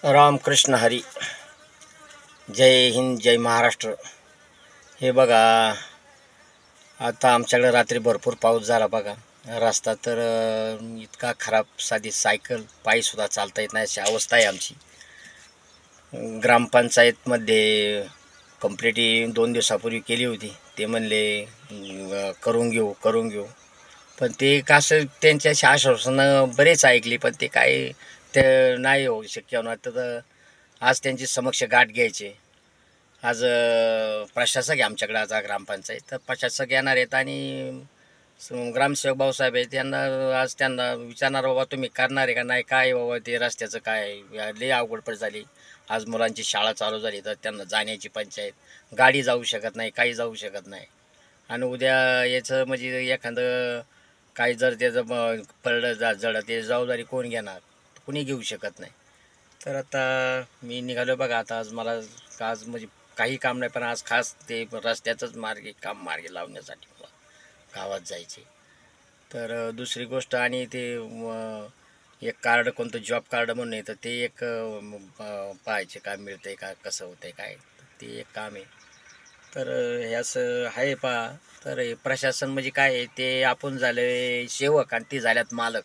रामकृष्ण हरी. जय हिंद, जय महाराष्ट्र. हे बघा, आता आमच्याकडे रात्री भरपूर पाऊस झाला बघा. रस्ता तर इतका खराब, साधी सायकल पायीसुद्धा चालता येत नाही अशी अवस्था आहे आमची. ग्रामपंचायतमध्ये कंप्लेंट 2 दिवसापूर्वी केली होती. ते म्हणले करून घेऊ. पण ते कसं त्यांच्या आश्वासनं बरेच ऐकली, पण ते काय ते नाही होऊ शक्य होणार. तर आज त्यांची समक्ष गाठ घ्यायची. आज प्रशासक आहे आमच्याकडे, आज ग्रामपंचायत. तर प्रशासक येणार आहेत आणि ग्रामसेवक भाऊसाहेब आहेत. त्यांना विचारणार, बाबा तुम्ही करणार आहे का नाही, काय बाबा ते रस्त्याचं काय लई अवघड झाली. आज मुलांची शाळा चालू झाली तर त्यांना जाण्याची पंचायत, गाडी जाऊ शकत नाही, काही जाऊ शकत नाही. आणि उद्या याचं म्हणजे एखादं काही जर त्याचं पडलं जड, ते जबाबदारी कोण घेणार? कुणी घेऊ शकत नाही. तर आता मी निघालो बघा. आता आज म्हणजे काही काम नाही, पण आज खास ते रस्त्याचंच मार्गी लावण्यासाठी मला गावात जायचे. तर दुसरी गोष्ट, आणि ते एक कार्ड, कोणतं जॉब कार्ड म्हणून येतं, ते एक पाहायचे काय मिळतं आहे का, कसं होतं आहे काय, ते एक काम आहे. तर हे असं आहे पहा. तर हे प्रशासन म्हणजे काय आहे, ते आपण झाले सेवक आणि ती झाल्यात मालक,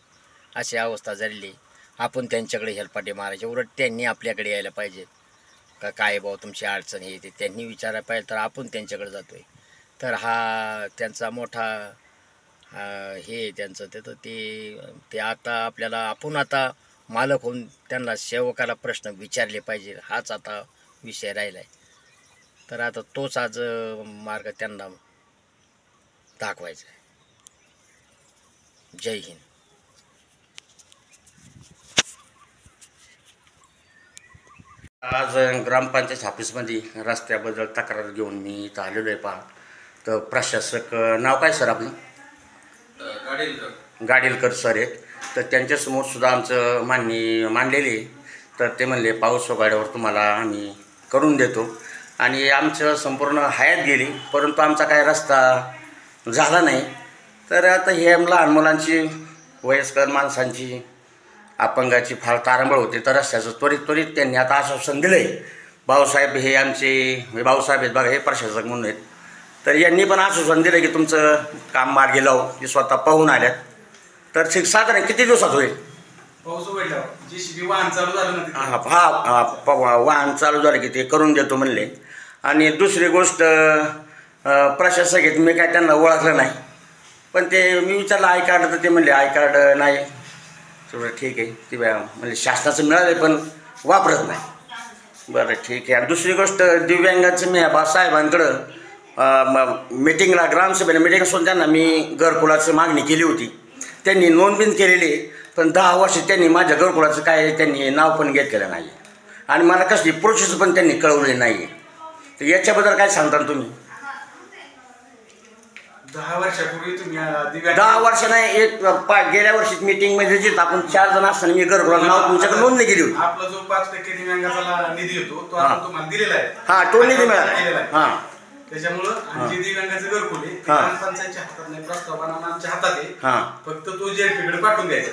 अशी अवस्था झालेली. आपण त्यांच्याकडे हेलपाटे मारायचे, उलट त्यांनी आपल्याकडे यायला पाहिजे. काय भाऊ तुमची अडचण हे ते त्यांनी विचारायला पाहिजे, तर आपण त्यांच्याकडे जातो आहे. तर हा त्यांचा मोठा हे त्यांचं तर ते आता आपण आता मालक होऊन त्यांना सेवकाला प्रश्न विचारले पाहिजे, हाच आता विषय राहिला आहे. तर आता तोच आज मार्ग त्यांना दाखवायचा आहे. जय हिंद. आज ग्रामपंचायत ऑफिसमध्ये रस्त्याबद्दल तक्रार घेऊन मी इथं आलेलो आहे पहा. तर प्रशासक नाव काय सर आपलं? गाडीलकर सर आहेत. तर त्यांच्यासमोर सुद्धा आमचं मांडलेले. तर ते म्हणले पाऊस वगैरेवर तुम्हाला आम्ही करून देतो. आणि आमचं संपूर्ण हयात गेली, परंतु आमचा काय रस्ता झाला नाही. तर आता हे लहान मुलांची, वयस्कर माणसांची, अपंगाची फार तारांबळ होते. तर रस्त्याचं त्वरित त्यांनी आता आश्वासन दिलं आहे. भाऊसाहेब हे आमचे भाऊसाहेब आहेत बघा, हे प्रशासक म्हणून आहेत. तर यांनी पण आश्वासन दिलं की तुमचं काम मार्गी लावू. ते स्वतः पाहून आल्यात. तर साधारण किती दिवसात होईल? पाऊस उघडल्यावर वाहन चालू झालं ना. वाहन चालू झालं की ते करून देतो म्हणले. आणि दुसरी गोष्ट, प्रशासक आहेत, मी काय त्यांना ओळखलं नाही. पण ते मी विचारलं आय कार्ड, तर ते म्हणले आय कार्ड नाही. सगळं ठीक आहे, ते म्हणजे शासनाचं मिळालं पण वापरत नाही. बरं ठीक आहे. आणि दुसरी गोष्ट, दिव्यांगाचं मी साहेबांकडं मिटिंगला, ग्रामसभेला मिटिंग असून त्यांना मी घरकुलाची मागणी केली होती. त्यांनी नोंदबिंद केलेली, पण 10 वर्ष त्यांनी माझ्या घरकुलाचं काय त्यांनी नाव पण घेतलेलं नाही. आणि मला कसली प्रोसेस पण त्यांनी कळवली नाही. तर याच्याबद्दल काय सांगता तुम्ही? 10 वर्षापूर्वी तुम्ही 10 वर्ष नाही, गेल्या वर्षी मीटिंगमध्ये जिथं आपण 4 जण असताना मी घरकुलाचं नाव तुमच्याकडे नोंदणी केली होती. आपला जो 5% दिव्यांगाचा निधी होतो तो आपण तुम्हाला दिलेला आहे. हां, तो निधी मिळाला. हां, त्याच्यामुळं जे दिव्यांगाचं घरकुल आहे ते ग्रामपंचायतच्या हातात नाही, प्रस्ताव आमच्या हातात आहे. फक्त तो JLP कडे पाठवून द्यायचा.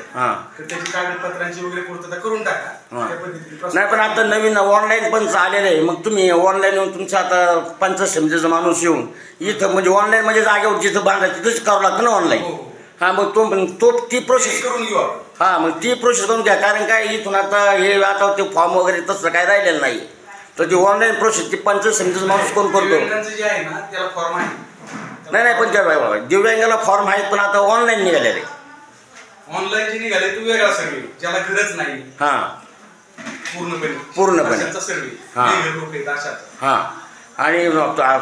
तर त्याची कागदपत्रांची वगैरे पूर्तता करून टाका. त्या पद्धतीने नाही, पण आता नवीन ऑनलाईन पण आलेलं आहे. मग तुम्ही ऑनलाईन येऊन तुमचं आता पंचायत समितीचा माणूस येऊन इथं म्हणजे ऑनलाईन म्हणजे जागेवर जिथं बांधायचं तिथंच करावं लागतं ना ऑनलाईन. हां, मग ती प्रोसेस करून घेऊ आपण. हां, मग ती प्रोसेस करून घ्या. कारण काय इथून आता ते फॉर्म वगैरे तसं काय राहिलेलं नाही. तर ती ऑनलाईन प्रोसेस ती पंचायत समितीचा माणूस कोण करतो? जे आहे ना त्याला फॉर्म आहे. नाही, पण त्या दिव्यांगाला फॉर्म आहेत, पण आता ऑनलाईन निघालेले. ऑनलाईन जे निघाले तो वेगळा सर्वे, ज्याला गरज नाही. पूर्णपणे सर्वे. हां, आणि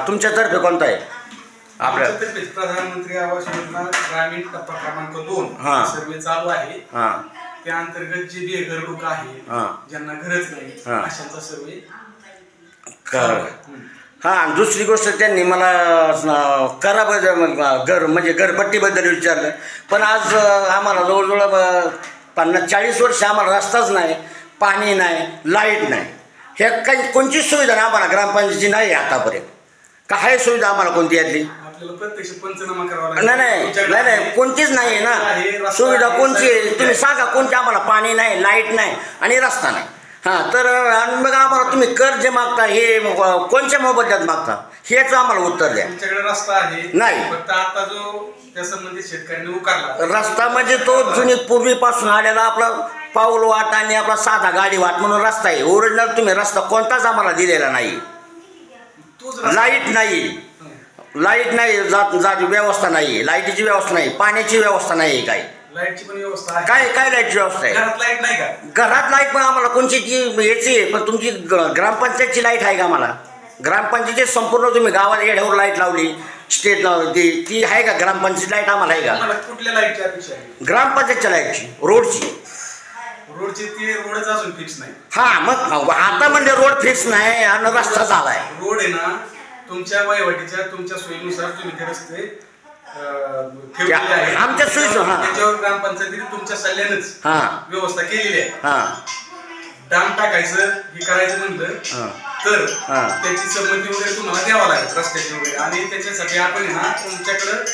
तुमच्यातर्फे कोणता आहे? आपल्यातर्फे प्रधानमंत्री आवास योजना ग्रामीण टप्पा क्रमांक 2 सर्वे चालू आहे. त्या अंतर्गत जे बेघर आहे, ज्यांना गरज नाही, अशांचा सर्वे. हां, दुसरी गोष्ट त्यांनी मला घरपट्टीबद्दल विचारलं. पण आज आम्हाला जवळजवळ 50-40 वर्ष आम्हाला रस्ताच नाही, पाणी नाही, लाईट नाही. हे काही कोणतीच सुविधा नाही आम्हाला ग्रामपंचायतीची नाही आतापर्यंत. काय सुविधा आम्हाला कोणती यातली? प्रत्यक्ष पंचनामा करावा नाही, कोणतीच नाही आहे ना. सुविधा कोणची आहे तुम्ही सांगा? कोणती? आम्हाला पाणी नाही, लाईट नाही आणि रस्ता नाही. हां, तर आणि मग आम्हाला तुम्ही कर जे मागता हे कोणत्या मोबदल्यात मागता हेच आम्हाला उत्तर द्या. तुमच्याकडे रस्ता आहे नाही. फक्त आता जो त्या संबंधित शेतकऱ्यांनी उकारला रस्ता म्हणजे तो जुनी पूर्वीपासून आलेला आपला पाऊल वाट आणि आपला साधा गाडी वाट म्हणून रस्ता आहे. ओरिजिनल तुम्ही रस्ता कोणताच आम्हाला दिलेला नाही. तोच रस्ता लाईट नाही, जात व्यवस्था नाही, लाईटीची व्यवस्था नाही, पाण्याची व्यवस्था नाही, काय लाईटची पण व्यवस्था आहे. काय लाईटची व्यवस्था आहे? घरात लाईट नाही का? घरात लाईट पण आम्हाला कोणची ती याची आहे, पण तुमची ग्रामपंचायतची लाईट आहे का? आम्हाला ग्रामपंचायतीची संपूर्ण तुम्ही गावात येड्यावर लाईट लावली, स्टेट लावली, ती आहे का? ग्रामपंचायत लाईट आम्हाला आहे का? तुम्हाला कुठल्या लाईटची अपेक्षा आहे? ग्रामपंचायतच्या लाईटची, रोडची. रोडची ती रोडच अजून फिक्स नाही. हा, मग आता म्हणजे रोड फिक्स नाही आणि रस्ता झालाय. रोड आहे ना तुमच्या वहिवाटीच्या तुमच्या सोयीनुसार तुम्ही ते रस्ते ठेवलेले आहेत. आमच्या सोयीचं, हा. त्याच्यावर ग्रामपंचायतीने तुमच्या सल्ल्यानेच हा व्यवस्था केलेली आहे. हा डाम टाकायचं हे करायचं म्हणलं हा तर हा. त्याची संमती वगैरे तुम्हाला द्यावा लागेल रस्त्याची वगैरे. आणि त्याच्यासाठी आपण ना तुमच्याकडं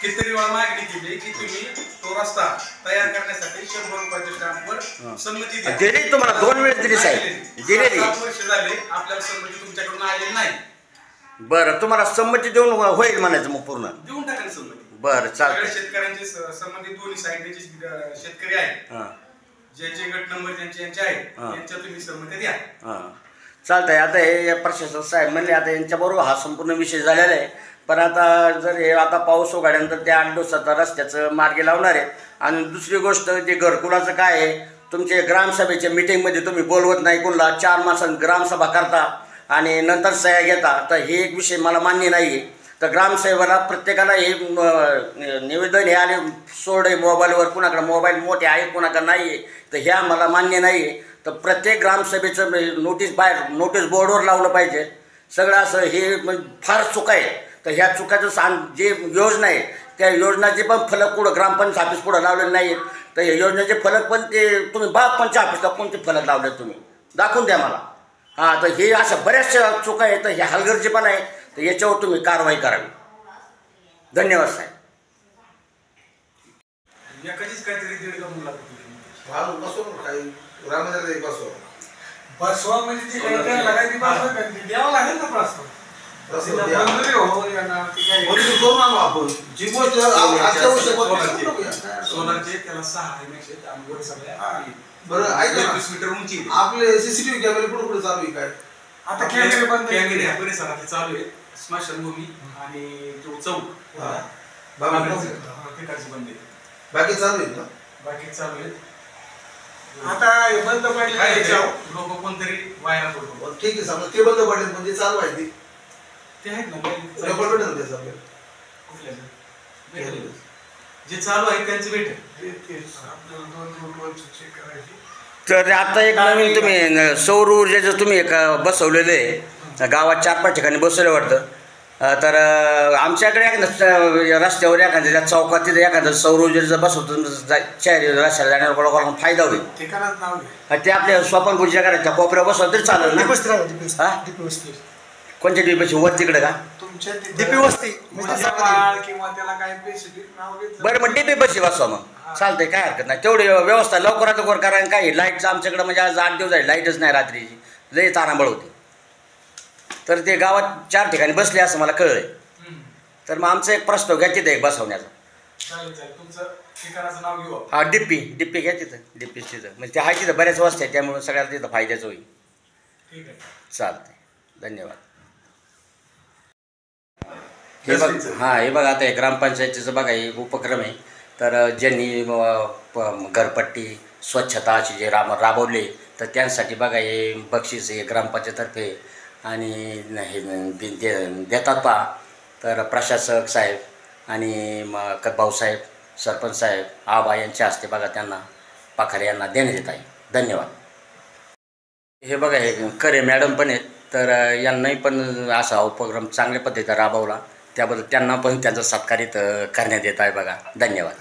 कितीतरी वेळा मागणी केली की तुम्ही तो रस्ता तयार करण्यासाठी 100 रुपयाच्या स्टॅम्पवर संमती द्या. दिली तुम्हाला 2 वेळेस दिली साहेब, दिलेली. 7 वर्ष झाले आपल्याला संमती तुमच्याकडून आलेली नाही. बरं, तुम्हाला संमती देऊन होईल म्हणायचं मग पूर्ण. देऊन टाका ना संमती. बरं, सगळ्या चालतं. शेतकऱ्यांची संबंधित दोन्ही साईडचे शेतकरी आहेत, हां ज्यांचे गट नंबर यांचे आहेत, हा. यांच्या तुम्ही संमती द्या. हां, चालतंय. आता हे प्रशासक साहेब म्हणले आता यांच्याबरोबर हा संपूर्ण विषय झालेला आहे. पण आता जर हे आता पाऊस उघडल्यानंतर त्या 8 दिवसात रस्त्याचं मार्गी लावणार आहेत. आणि दुसरी गोष्ट जे घरकुलाचं काय आहे, तुमचे ग्रामसभेच्या मिटिंगमध्ये तुम्ही बोलवत नाही कोणाला, 4 माणसांनी ग्रामसभा करता आणि नंतर सह्या घेता, तर हे एक विषय मला मान्य नाही आहे. तर ग्रामसेवकाला प्रत्येकाला हे निवेदन हे आले सोड आहे मोबाईलवर, कुणाकडे मोबाईल मोठे आहेत कुणाकडे नाही आहे, तर ह्या मला मान्य नाही आहे. तर प्रत्येक ग्रामसभेचं नोटीस बोर्डवर लावलं पाहिजे. सगळं असं हे म्हणजे फार चुका आहे. तर ह्या चुकाचं जे योजना आहे त्या योजनाचे पण फलक पुढं ग्रामपंचायत ऑफिस पुढं लावलेले नाही आहेत. तर हे योजनेचे फलक पण ते तुम्ही पंचायत ऑफिसला कोणते फलक लावले तुम्ही दाखवून द्या मला. हां, तर हे अशा बऱ्याचशा चुका आहेत. तर हे हलगर्जीपणा आहे. तर याच्यावर तुम्ही कारवाई करावी. धन्यवाद साहेब. एकाचीच काहीतरी दीड का मुला बसवा म्हणजे ती काही काही लागायची बसवा त्यांची द्यावं लागेल ना प्रस्ताव. मंजुरी हो येणार ती काही सोलरचे त्याला 6 आहे आणि वर सगळ्या बरं ऐका ना, 20 मीटर उंची आहे. आपले सीसीटीव्ही कॅमेरे कुठे कुठे चालू आहे काय? आता कॅमेरे बंद कॅमेरे ह्या परिसरात चालू आहे. स्मशानभूमी आणि जो चौक हा. बाकी तिकडचे बंद आहे. बाकी चालू आहेत ना? बाकी चालू आहे. आता हे बंद काय पडले लोक कोणतरी व्हायरल होतो बरं, ठीक आहे. समजा ते बंद पडले म्हणजे चालू आहे ती ते आहेत ना रेकॉर्ड भेटेल ना त्याचं आपल्याला? कुठल्याचं? भेटेल. जे चालू आहे त्यांचे भेटेल. आपल्याला 2 चेक करायची. तर आता एक नवीन तुम्ही सौर ऊर्जेचं तुम्ही एक बसवलेलं आहे गावात 4-5 ठिकाणी बसवलं वाटतं. तर आमच्याकडे एखादं रस्त्यावर एखाद्या त्या चौकात तिथे एखादं सौर ऊर्जेचं बसवतो रस्त्याला जाण्यावर कोणाला फायदा होईल. ठिकाणात नाव घ्या. ते आपल्या स्वप्नपूजा करायच्या कोपऱ्या बसवलं तरी चालेल ना? हा? डीपी वस्ती कोणत्या डिपेशी वर तिकडे का? तुमच्या डीपी वस्ती किंवा त्याला काही स्पेसिफिक नाव घेतलं. बरं, मग डिपे बसशी बसवा मग चालतंय, काय हरकत नाही. तेवढी व्यवस्था लवकरात लवकर करा. आणि काय लाईटचं आमच्याकडे म्हणजे आज 8 दिवस झाले लाईटच नाही रात्रीची, लई तारांबळ होती. तर ते गावात 4 ठिकाणी बसले असं मला कळलंय. तर मग आमचा एक प्रस्ताव घ्या तिथं एक बसवण्याचा. चालेल चालेल. तुमचं ठिकाणाचं नाव घेऊ आपण. हा, डिप्पी घ्या तिथं. डिप्पी तिथं म्हणजे ते आहे तिथं बऱ्याच वस्त्या आहेत, त्यामुळे सगळ्याला तिथं फायद्याचं होईल. ठीक आहे. चालतंय, धन्यवाद. हे बघ, हां, हे बघा आता हे ग्रामपंचायतीचं बघा हे उपक्रम आहे. तर ज्यांनी घरपट्टी स्वच्छता अशी जे राबवले तर त्यांसाठी बघा हे बक्षीस हे ग्रामपंचायतर्फे आणि हे देतात पहा. तर प्रशासक साहेब आणि भाऊसाहेब, सरपंच साहेब, आबा यांच्या हस्ते बघा त्यांना पाखारे यांना देण्यात येत आहे. धन्यवाद. हे बघा हे करे मॅडम पण आहेत. तर यांनाही पण असा उपक्रम चांगल्या पद्धतीने राबवला त्याबद्दल त्यांना पण त्यांचं सत्कारित करण्यात येत आहे बघा. धन्यवाद.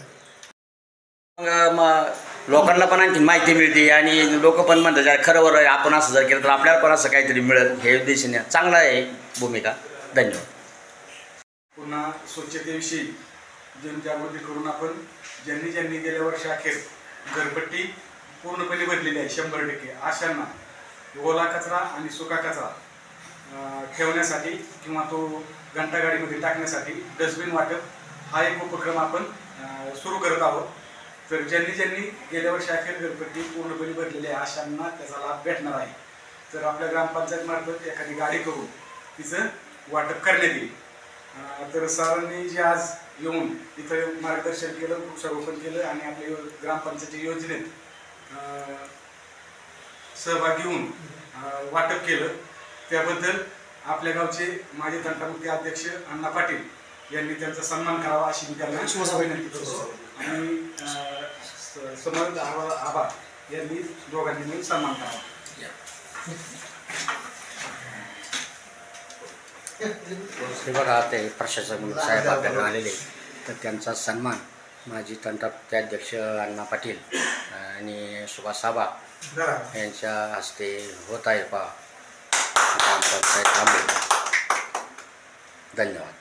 मग लोकांना पण आणखी माहिती मिळते आणि लोक पण म्हणतात जर खरंवर आपण असं जर केलं तर आपल्याला पण असं काहीतरी मिळेल. हे उद्देशाने चांगला आहे भूमिका. धन्यवाद. पुन्हा स्वच्छतेविषयी जनजागृती करून आपण ज्यांनी गेल्या वर्षाअखेर घरपट्टी पूर्णपणे भरलेली आहे 100% अशांना ओला कचरा आणि सुका कचरा ठेवण्यासाठी किंवा तो घंटागाडीमध्ये टाकण्यासाठी डस्टबिन वाटप हा एक उपक्रम आपण सुरू करत आहोत. तर ज्यांनी गेल्या वर्षी अखेर घरपट्टी पूर्णपणे भरलेली आहे अशांना त्याचा लाभ भेटणार आहे. तर आपल्या ग्रामपंचायतमार्फत एखादी गाडी करून तिचं वाटप करण्यात येईल. तर सरांनी जे आज येऊन इथं मार्गदर्शन केलं, वृक्षारोपण केलं आणि आपल्या ग्रामपंचायतीच्या योजनेत सहभागी होऊन वाटप केलं त्याबद्दल आपल्या गावचे माजी तंटामुक्ती अध्यक्ष अण्णा पाटील यांनी त्यांचा सन्मान करावा अशी मी त्यांना विनंती करतो. आणि समर्थ आबा यांनी दोघांनी मिळून सन्मान करावा. हे बघा आता हे प्रशासक साहेब आपल्याकडे आलेले तर त्यांचा सन्मान माजी तंटामुक्ती अध्यक्ष अण्णा पाटील आणि सुभाष आबा यांच्या हस्ते होत आहे. ग्रामपंचायत आंबे. धन्यवाद.